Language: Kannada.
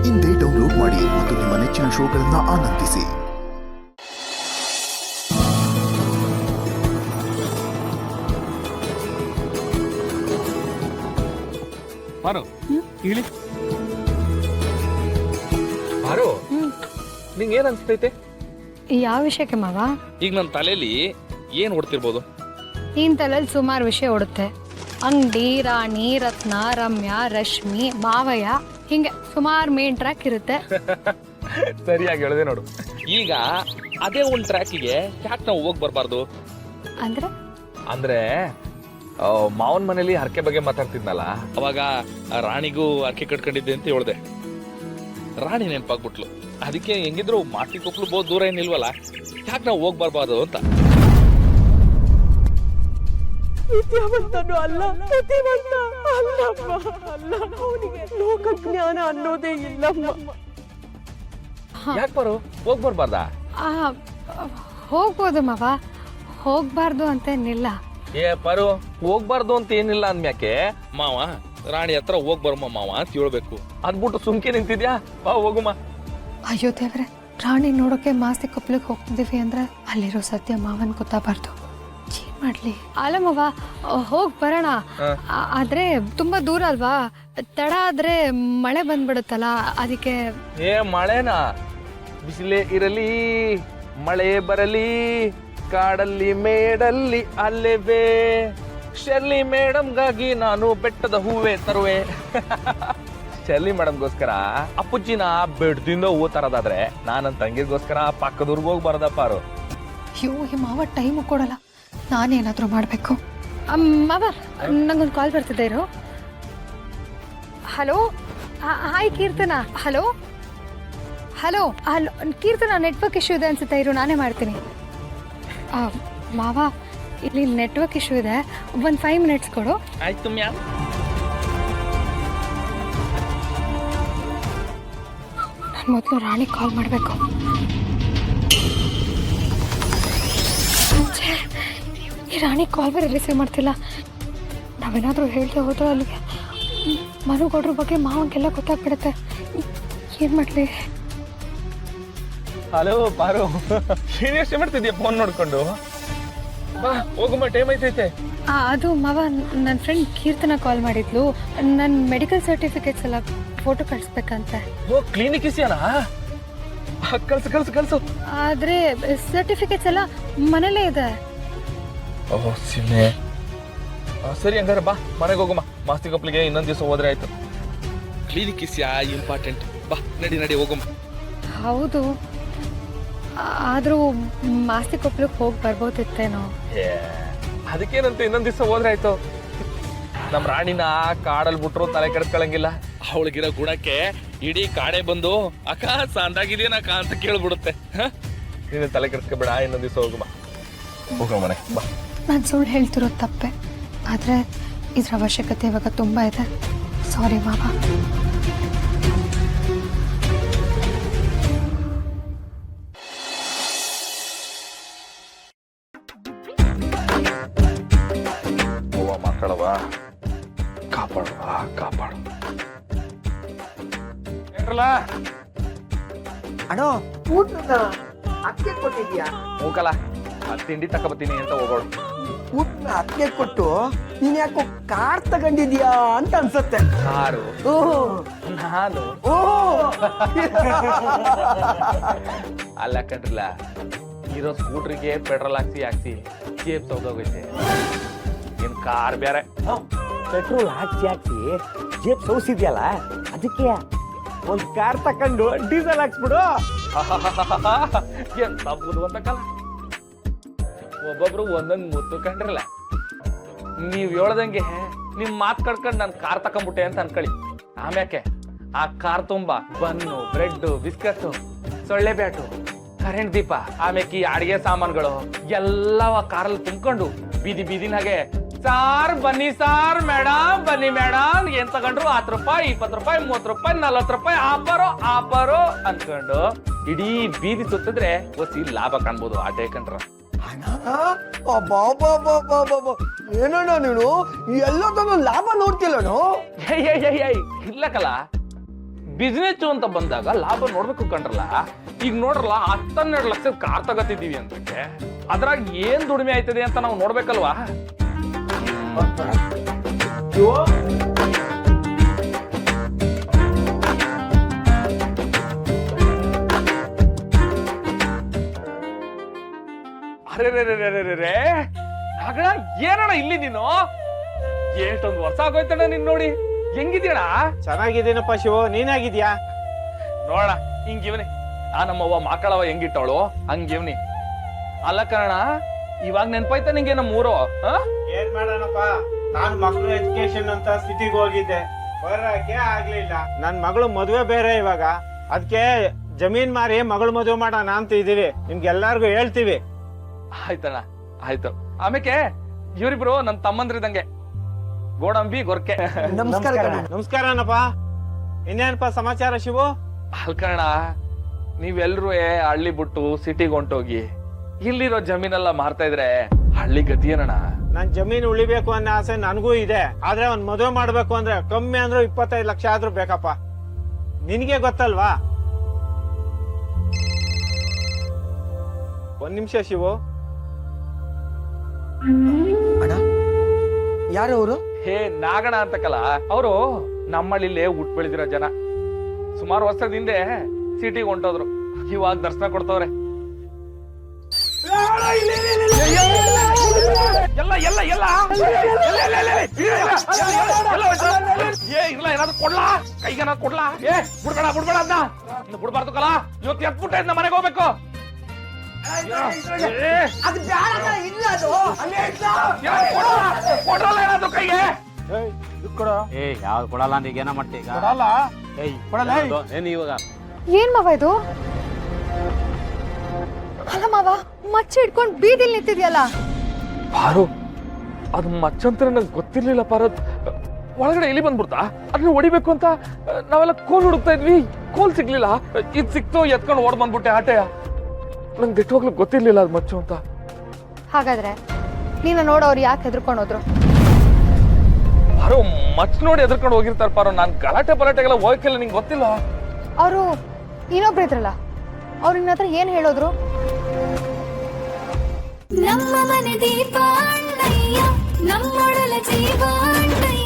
ಇಂದೇ ಡೌನ್ಲೋಡ್ ಮಾಡಿ ಮತ್ತು ನಿಮ್ಮ ನೆಚ್ಚಿನ ಶೋಗಳನ್ನು ಆನಂದಿಸಿ. ನಿಂಗೇನ್ ಅನ್ಸ್ತೈತೆ? ಯಾವ ವಿಷಯಕ್ಕೆ ಮಾವ? ಈಗ ನನ್ನ ತಲೆಯಲ್ಲಿ ಏನ್ ಓಡ್ತಿರ್ಬೋದು? ನಿನ್ ತಲೆಯಲ್ಲಿ ಸುಮಾರು ವಿಷಯ ಓಡುತ್ತೆ. ಅಂಗಡಿ, ರಾಣಿ, ರತ್ನ, ರಮ್ಯಾ, ರಶ್ಮಿ, ಮಾವಯ್ಯ, ಹಿಂಗೆ ಸುಮಾರು ಮೇನ್ ಟ್ರ್ಯಾಕ್ ಇರುತ್ತೆ. ಸರಿಯಾಗಿ ಹೇಳಿದೆ ನೋಡು. ಈಗ ಅದೇ ಒಂದ್ ಟ್ರ್ಯಾಕಿಗೆ ಯಾಕೆ ನಾವು ಹೋಗಿ ಬರ್ಬಾರ್ದು? ಅಂದ್ರೆ ಅಂದ್ರೆ ಮಾವನ್ ಮನೇಲಿ ಹರಕೆ ಬಗ್ಗೆ ಮಾತಾಡ್ತಿದ್ನಲ್ಲ, ಅವಾಗ ರಾಣಿಗೂ ಹರಕೆ ಕಟ್ಕೊಂಡಿದ್ದೆ ಅಂತ ಹೇಳ್ದೆ. ರಾಣಿ ನೆನಪಾಗ್ಬಿಟ್ಲು. ಅದಕ್ಕೆ ಹೆಂಗಿದ್ರು ಮಾಟಿ ಕೊಪ್ಲು ಬಹು ದೂರ ಏನಿಲ್ವಲ್ಲ, ಯಾಕೆ ನಾವು ಹೋಗಿ ಬರ್ಬಾರ್ದು ಅಂತ. ವಿದ್ಯಾವಂತನು ಅಲ್ಲ, ಬುದ್ಧಿವಂತ ಅಲ್ಲಮ್ಮ, ಅಲ್ಲ. ಅವನಿಗೆ ಲೋಕ ಜ್ಞಾನ ಅನ್ನೋದೇ ಇಲ್ಲಮ್ಮ. ಯಾಕೆ ಬರು ಹೋಗಿ ಬರ್ಬಾರ್ದಾ? ಹೋಗ್ಬೋದು ಮಾವ, ಹೋಗ್ಬಾರ್ದು ಅಂತೇನಿಲ್ಲ. ಏ ಪರು, ಹೋಗ್ಬಾರ್ದು ಅಂತ ಏನಿಲ್ಲ ಅಂದ್ಮ್ಯಾಕೆ ಮಾವ ರಾಣಿ ಹತ್ರ ಹೋಗ್ ಬರಮ್ಮ ಮಾವ ಅಂತ ಹೇಳ್ಬೇಕು. ಅದ್ಬಿಟ್ಟು ಸುಮ್ಕೆ ನಿಂತಿದ್ಯಾ? ಬಾ ಹೋಗುಮ್ಮ. ಅಯ್ಯೋ ದೇವ್ರೆ, ರಾಣಿ ನೋಡೋಕೆ ಮಾಸ್ತಿ ಕೊಪ್ಲಿಗೆ ಹೋಗ್ತಿದೀವಿ ಅಂದ್ರೆ ಅಲ್ಲಿರೋ ಸತ್ಯ ಮಾವನ್ ಗೊತ್ತಾಗಬಾರ್ದು. ಏನ್ ಮಾಡ್ಲಿ? ಅಲ್ಲ ಮಾವ, ಹೋಗ್ ಬರೋಣ. ಆದ್ರೆ ತುಂಬಾ ದೂರ ಅಲ್ವಾ, ತಡ ಆದ್ರೆ ಮಳೆ ಬಂದ್ಬಿಡುತ್ತಲ್ಲ, ಅದಕ್ಕೆ. ಏ ಮಳೆನಾ? ಬಿಸಿಲೇ ಇರಲಿ ಮಳೆ ಬರಲಿ, ಕಾಡಲ್ಲಿ ಮೇಡಲ್ಲಿ ಅಲ್ಲೇವೇ, ಶರ್ಲಿ ಮೇಡಮ್ಗಾಗಿ ನಾನು ಬೆಟ್ಟದ ಹೂವೇ ತರುವೆ. ಶರ್ಲಿ ಮೇಡಮ್ಗೋಸ್ಕರ ಅಪ್ಪುಜ್ಜಿನ ಬೆಡ್ದಿಂದ ಹೂ ತರೋದಾದ್ರೆ ನನ್ನ ತಂಗಿಗೋಸ್ಕರ ಪಕ್ಕದೂರ್ಗೆ ಹೋಗಿ ಬರೋದಪ್ಪ. ಅಯ್ಯೋ, ಈ ಮಾವ ಟೈಮು ಕೊಡಲ್ಲ, ನಾನೇನಾದ್ರೂ ಮಾಡ್ಬೇಕು. ಮಾವ, ನಂಗೊಂದು ಕಾಲ್ ಬರ್ತಿದ್ದೆ ಇರು. ಹಲೋ, ಹಾಯ್ ಕೀರ್ತನ. ಹಲೋ ಹಲೋ ಹಲೋ ಕೀರ್ತನ, ನೆಟ್ವರ್ಕ್ ಇಶ್ಯೂ ಇದೆ ಅನ್ಸುತ್ತೆ, ಇರು ನಾನೇ ಮಾಡ್ತೀನಿ. ಮಾವ, ಇಲ್ಲಿ ನೆಟ್ವರ್ಕ್ ಇಶ್ಯೂ ಇದೆ, ಒಂದು 5 ಮಿನಿಟ್ಸ್ ಕೊಡು. ಆಯ್ತು ಮ್ಯಾ. ನಾನು ಮೊದಲು ರಾಣಿ ಕಾಲ್ ಮಾಡಬೇಕು. ಈ ರಾಣಿ ಕಾಲ್ ಬೇರೆ ರಿಸೀವ್ ಮಾಡ್ತಿಲ್ಲ. ನಾವೇನಾದರೂ ಹೇಳ್ದೆ ಹೋದ್ರೆ ಅಲ್ಲಿಗೆ ಮನುಗೌಡ್ರ ಬಗ್ಗೆ ಮಾವಂಗೆಲ್ಲ ಗೊತ್ತಾಗ್ಬಿಡುತ್ತೆ. ಏನು ಮಾಡಲಿ? ಹಲೋ ಪಾರು, ಏನು ಯೋಚನೆ ಮಾಡ್ತಿದ್ಯಾ ಫೋನ್ ನೋಡ್ಕೊಂಡು? ಬಾ ಹೋಗುಮ್ಮ, ಟೈಮ್ ಐತೈತೆ. ಅದು ಮಾವ, ನನ್ನ ಫ್ರೆಂಡ್ ಕೀರ್ತನ ಕಾಲ್ ಮಾಡಿದ್ಲು. ನನ್ನ ಮೆಡಿಕಲ್ ಸರ್ಟಿಫಿಕೇಟ್ಸ್ ಎಲ್ಲ ಫೋಟೋ ಕಳಿಸ್ಬೇಕಂತೆ. ಓ, ಕ್ಲಿನಿಕ್ ಇಸ್ಯಾನಾ? ಕಳ್ಸು ಕಳ್ಸು ಕಳ್ಸು. ಆದರೆ ಸರ್ಟಿಫಿಕೇಟ್ಸ್ ಎಲ್ಲ ಮನೇಲೇ ಇದೆ. ಓಹ್ ಸಿಮ್ಮೆ, ಸರಿ ಹಂಗಾರೆ ಬಾ ಮನೆಗೆ ಹೋಗುಮ್ಮ. ಮಾಸ್ತಿ ಕಪ್ಲಿಗೆ ಇನ್ನೊಂದು ದಿವಸ ಹೋದ್ರೆ ಆಯ್ತು. ಕ್ಲಿನಿಕ್ ಇಸ್ಯಾ ಇಂಪಾರ್ಟೆಂಟ್. ಬಾ ನಡಿ ನಡಿ ಹೋಗುಮ್ಮ. ಹೌದು, ಆದರೂ ಮಾಸ್ತಿ ಕೊಪ್ಲಕ್ಕೆ ಹೋಗಿ ಬರ್ಬೋದಿತ್ತೇನೋ. ಅದಕ್ಕೇನಂತ ಇನ್ನೊಂದು ದಿವಸ ಹೋದ್ರೆ ಆಯ್ತು. ನಮ್ಮ ರಾಣಿನ ಕಾಡಲ್ಲಿ ಬಿಟ್ರು ತಲೆ ಕೆಡ್ಸ್ಕೊಳಂಗಿಲ್ಲ. ಅವಳಿಗಿರೋ ಗುಣಕ್ಕೆ ಇಡೀ ಕಾಡೆ ಬಂದು ಅಕ್ಕ ಸಂದಾಗಿದೇನಕ್ಕ ಅಂತ ಕೇಳ್ಬಿಡುತ್ತೆ. ನೀನು ತಲೆ ಕೆಡ್ಸ್ಕೊಬೇಡ, ಇನ್ನೊಂದು ದಿವಸ ಹೋಗುಮ್ಮ. ಹೋಗೋ ಮನೆ ಬಾ. ನಾನು ಸುಳ್ಳು ಹೇಳ್ತಿರೋದು ತಪ್ಪೆ, ಆದರೆ ಇದ್ರ ಅವಶ್ಯಕತೆ ಇವಾಗ ತುಂಬ ಇದೆ. ಸಾರಿ ಮಾವ. ಮಕ್ಕಳವ ಕಾಪಾಡುವ ಕಾಪಾಡು. ಅಣ್ಣ, ಊಟನ ಅಕ್ಕೆ ಕೊಟ್ಟಿದ್ಯಾ? ಹೋಗಲ್ಲ, ತಿಂಡಿ ತಕೊಬತ್ತೀನಿ ಅಂತ ಹೋಗೋಳು. ಊಟನ ಅಕ್ಕೆ ಕೊಟ್ಟು ನೀನ್ ಯಾಕೋ ಕಾರ್ ತಗೊಂಡಿದ್ಯಾ ಅಂತ ಅನ್ಸತ್ತೆ. ಕಾರು? ನಾನು ಅಲ್ಲ ಕಣ್ರಿಲ್ಲ, ಇರೋ ಸ್ಕೂಟ್ರಿಗೆ ಪೆಟ್ರೋಲ್ ಹಾಕ್ಸಿ ಜೇಬ್ ಸೌದೋಗೈತೆ. ಏನ್ ಕಾರ್ ಬೇರೆ. ಪೆಟ್ರೋಲ್ ಹಾಕ್ಸಿ ಜೇಬ್ ಸೌಸಿದ್ಯಲ್ಲ, ಅದಕ್ಕೆ ಒಂದ್ ಕಾರ್ ತಕೊಂಡು ಡೀಸೆಲ್ ಹಾಕ್ಸ್ಬಿಡು. ಎಂತ ಬುದ್ಧಿವಂತ ಕಾಲ. ಒಬ್ಬೊಬ್ರು ಒಂದೊಂದು ಮುತ್ತು ಕಂಡ್ರಲ್ಲ. ನೀವ್ ಹೇಳ್ದಂಗೆ ನಿಮ್ ಮಾತ್ ಕಡ್ಕೊಂಡು ನಾನು ಕಾರ್ ತಕೊಂಡ್ಬಿಟ್ಟೆ ಅಂತ ಅನ್ಕೊಳ್ಳಿ. ಆಮ್ಯಾಕೆ ಆ ಕಾರ್ ತುಂಬಾ ಬನ್ನು, ಬ್ರೆಡ್, ಬಿಸ್ಕಟ್, ಸೊಳ್ಳೆ ಬ್ಯಾಟು, ಕರೆಂಟ್ ದೀಪ, ಆಮ್ಯಾಕೆ ಈ ಅಡಿಗೆ ಸಾಮಾನುಗಳು ಎಲ್ಲ ಕಾರಲ್ಲಿ ತುಂಬ್ಕೊಂಡು ಬೀದಿ ಬೀದಿನಾಗೆ ಸಾರ್ ಬನ್ನಿ ಸಾರ್ ಮೇಡಮ್, ಬನ್ನಿ ಮೇಡಮ್, ಏನ್ ತಗೊಂಡ್ರು 10 ರೂಪಾಯಿ, 20 ರೂಪಾಯಿ, 30 ರೂಪಾಯಿ, 40 ರೂಪಾಯಿ, ಆಫರು ಅನ್ಕೊಂಡು ಇಡೀ ಬೀದಿ ಸುತ್ತಿದ್ರೆ ಒಸಿ ಲಾಭ ಕಾಣ್ಬೋದು. ಆಟೇ ಕಂಡ್ರ. ಏನಣ್ಣ ನೀನು ಎಲ್ಲದನ್ನು ಲಾಭ ನೋಡ್ತಿಲ್ಲನು? ಇಲ್ಲಕಲ್ಲ, ಬಿಸ್ನೆಸ್ ಅಂತ ಬಂದಾಗ ಲಾಭ ನೋಡ್ಬೇಕು ಕಂಡ್ರಲ್ಲ. ಈಗ ನೋಡ್ರಲ್ಲ 12 ಲಕ್ಷದ ಕಾರ್ ತಗತಿದೀವಿ ಅಂತಕ್ಕೆ ಅದ್ರಾಗ ಏನ್ ದುಡಿಮೆ ಆಯ್ತದೆ ಅಂತ ನಾವು ನೋಡ್ಬೇಕಲ್ವಾ? ಅರೆ ನಾಗಣ ಏನಣ್ಣ ಇಲ್ಲಿ ನೀನು? ಎಷ್ಟೊಂದು ವರ್ಷ ಆಗೋಯ್ತಣ್ಣ ನಿನ್ ನೋಡಿ. ಹೆಂಗಿದ್ಯಣ? ಚೆನ್ನಾಗಿದ್ದೀನಪ್ಪ ಶಿವು, ನೀನಾಗಿದ್ಯಾ? ನೋಡ ಹಿಂಗಿವ್ನಿ ನಮ್ಮವ್ವ ಮಕ್ಕಳವ ಹೆಂಗಿಟ್ಟವಳು ಹಂಗಿವ್ನಿ. ಅಲ್ಲ ಕಣ, ಇವಾಗ ನೆನ್ಪಾಯ್ತಾ ನಿಂಗೆ ನಮ್ಮ ಊರು? ಏನ್ ಮಾಡೋಣಪ್ಪ, ನಾನ್ ಮಕ್ಳು ಎಜುಕೇಶನ್ ಅಂತ ಸ್ಥಿತಿಗೆ ಹೋಗಿದ್ದೆ, ಬರಕ್ಕೆ ಆಗ್ಲಿಲ್ಲ. ನನ್ ಮಗಳು ಮದುವೆ ಬೇರೆ ಇವಾಗ, ಅದಕ್ಕೆ ಜಮೀನ್ ಮಾರಿ ಮಗಳು ಮದುವೆ ಮಾಡೋಣ ಅಂತ ಇದೀವಿ. ನಿಮ್ಗೆಲ್ಲಾರ್ಗು ಹೇಳ್ತೀವಿ. ಆಯ್ತಣ್ಣ ಆಯ್ತು. ಆಮೇಲೆ ಇವ್ರಿಬ್ರು ನನ್ ತಮ್ಮಂದ್ರಿದಂಗೆ, ಗೋಡಂಬಿ ಗೊರ್ಕೆ. ನಮಸ್ಕಾರ ಕಣ. ನಮಸ್ಕಾರನಪ್ಪ. ಇನ್ನೇನಪ್ಪ ಸಮಾಚಾರ ಶಿವು? ಅಲ್ಕಣ್ಣ, ನೀವೆಲ್ರೂ ಹಳ್ಳಿ ಬಿಟ್ಟು ಸಿಟಿಗೆ ಹೊಂಟೋಗಿ ಇಲ್ಲಿರೋ ಜಮೀನೆಲ್ಲ ಮಾರ್ತಾ ಇದ್ರೆ ಹಳ್ಳಿ ಗತಿ ಏನಣ್ಣ? ನನ್ ಜಮೀನು ಉಳಿಬೇಕು ಅನ್ನೋ ಆಸೆ ನನಗೂ ಇದೆ. ಆದ್ರೆ ಒಂದ್ ಮದುವೆ ಮಾಡ್ಬೇಕು ಅಂದ್ರೆ ಕಮ್ಮಿ ಅಂದ್ರೂ 25 ಲಕ್ಷ ಆದ್ರೂ ಬೇಕಪ್ಪ. ನಿನ್ಗೆ ಗೊತ್ತಲ್ವಾ? ಒಂದ್ ನಿಮಿಷ ಶಿವು. ಅಣ್ಣ, ಯಾರವರು? ಹೇ ನಾಗಣ ಅಂತಕಲ್ಲ, ಅವರು ನಮ್ಮಳ್ಳಿಲೇ ಹುಟ್ಟು ಬೆಳೆದಿರೋ ಜನ. ಸುಮಾರು ವರ್ಷದ ಹಿಂದೆ ಸಿಟಿಗೆ ಹೊಂಟೋದ್ರು, ಇವಾಗ ದರ್ಶನ ಕೊಡ್ತವ್ರೆ. ಎಲ್ಲ ಎಲ್ಲ ಎಲ್ಲ ಏನಾದ್ರು ಕೊಡ್ಲಾ? ಕೈಗೇನಾದ್ರು ಕೊಡ್ಲಾ? ಬಿಡ್ಬೇಡ ಬಿಡ್ಬೇಡ ಅದ್ನ, ಬಿಡ್ಬಾರ್ದು ಕಲ. ಇವತ್ತು ಎತ್ಬಿಟ್ಟೆ ನಮ್ಮ ಮನೆಗೆ ಹೋಗ್ಬೇಕು. ಕೊಡ್ರಲ್ಲ ಏನಾದ್ರು ಕೈಗೆ. ಯಾವ್ದು ಕೊಡಲ್ಲ ಅಂತ ಈಗ ಏನ ಮಾಡ್ತೀವಿ ಈಗ? ಏನ್ ಇವಾಗ ಏನ್ ಮಾವ ಇದು? ಅಲ್ಲ ಮಾವ, ಮಚ್ಚ ಹಿಡ್ಕೊಂಡು ಬೀದಿಲ್ ನಿಂತಿದ್ಯಲ್ಲ. ಪಾರು, ಅದು ಮಚ್ಚಂತರ ನಂಗೆ ಗೊತ್ತಿರ್ಲಿಲ್ಲ ಪಾರದ್. ಒಳಗಡೆ ಎಲ್ಲಿ ಬಂದ್ಬಿಡ್ತಾ? ಅದನ್ನ ಹೊಡಿಬೇಕು ಅಂತ ನಾವೆಲ್ಲ ಕೋಲ್ ಹುಡುಕ್ತಾ ಇದ್ವಿ, ಕೋಲ್ ಸಿಗ್ಲಿಲ್ಲ. ಇದ್ ಸಿಕ್ತು, ಎತ್ಕೊಂಡು ಓಡ್ ಬಂದ್ಬಿಟ್ಟೆ ಆಟೆಯ. ನಂಗೆ ದಿಟ್ಟವಾಗ್ಲೂ ಗೊತ್ತಿರ್ಲಿಲ್ಲ ಅದು ಮಚ್ಚು ಅಂತ. ಹಾಗಾದ್ರೆ ನೀನು ನೋಡೋರು ಯಾಕೆ ಹೆದರ್ಕೊಂಡು ಹೋದ್ರು? ಪಾರು, ಮಚ್ ನೋಡಿ ಎದ್ರಕೊಂಡು ಹೋಗಿರ್ತಾರ ಪಾರು. ನಾನ್ ಗಲಾಟೆ ಪಲಾಟೆಗೆಲ್ಲ ಹೋಗಕ್ಕಿಲ್ಲ, ನಿಂಗೆ ಗೊತ್ತಿಲ್ಲ? ಅವರು ಇನ್ನೊಬ್ರು ಇದ್ರಲ್ಲ, ಅವ್ರು ನಿನ್ನ ಹತ್ರ ಏನ್ ಹೇಳೋದ್ರು? ನಮ್ಮ ಮನೆ ದೀಪ ಅಣ್ಣಯ್ಯ, ನಮ್ಮೊಡಲ ಜೀವ ಅಣ್ಣಯ್ಯ.